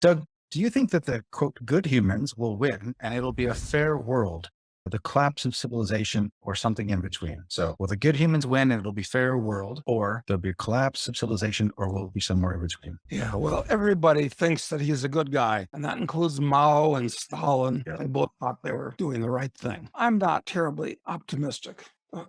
Doug, do you think that the quote good humans will win and it'll be a fair world, the collapse of civilization, or something in between? So will the good humans win and it'll be fair world, or there'll be a collapse of civilization, or will it be somewhere in between? Yeah, well, everybody thinks that he's a good guy, and that includes Mao and Stalin. Yeah. They both thought they were doing the right thing. I'm not terribly optimistic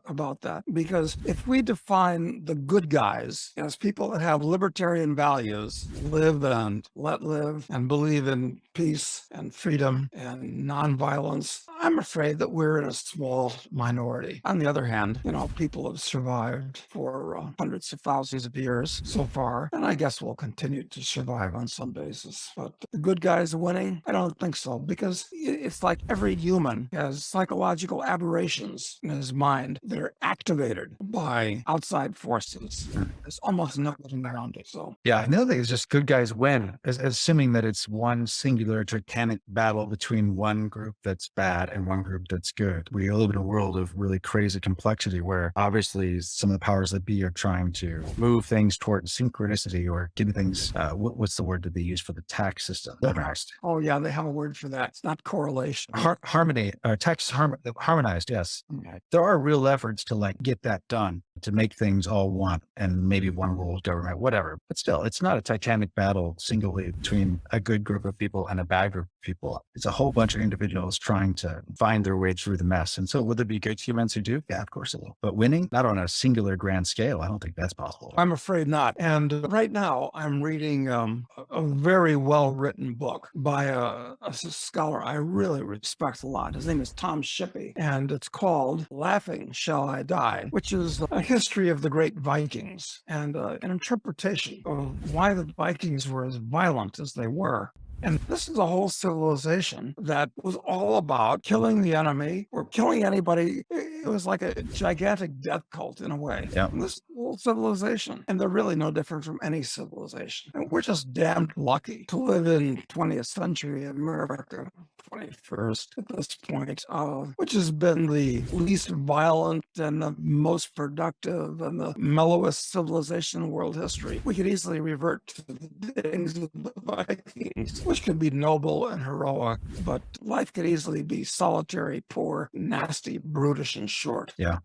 about that, because if we define the good guys as people that have libertarian values, live and let live, and believe in peace and freedom and nonviolence, I'm afraid that we're in a small minority. On the other hand, people have survived for hundreds of thousands of years so far, and I guess we'll continue to survive on some basis. But the good guys winning? I don't think so, because it's like every human has psychological aberrations in his mind that are activated by outside forces. There's almost no getting around it. So Yeah, another thing is just good guys win, assuming that it's one singular titanic battle between one group that's bad and one group that's good. We live in a world of really crazy complexity where obviously some of the powers that be are trying to move things towards synchronicity or getting things, what's the word that they use for the tax system? Harmonized. oh yeah, they have a word for that. It's not correlation. Harmony, harmonized. Yes. Okay. There are real efforts to like get that done, to make things all one and maybe one world government, whatever. But still, it's not a titanic battle singly between a good group of people and a bad group of people. It's a whole bunch of individuals trying to find their way through the mess. And so will there be good humans who do? Yeah, of course it will. But winning, not on a singular grand scale, I don't think that's possible. I'm afraid not. And right now I'm reading a very well-written book by a scholar I really respect a lot. His name is Tom Shippey, and it's called Laughing Shall I Die, which is a history of the great Vikings and an interpretation of why the Vikings were as violent as they were. And this is a whole civilization that was all about killing the enemy or killing anybody. It was like a gigantic death cult in a way. Yeah. And this whole civilization, and they're really no different from any civilization. And we're just damned lucky to live in 20th century America, 21st at this point, which has been the least violent and the most productive and the mellowest civilization in world history. We could easily revert to the days of the Vikings, which could be noble and heroic, but life could easily be solitary, poor, nasty, brutish, and short. Yeah.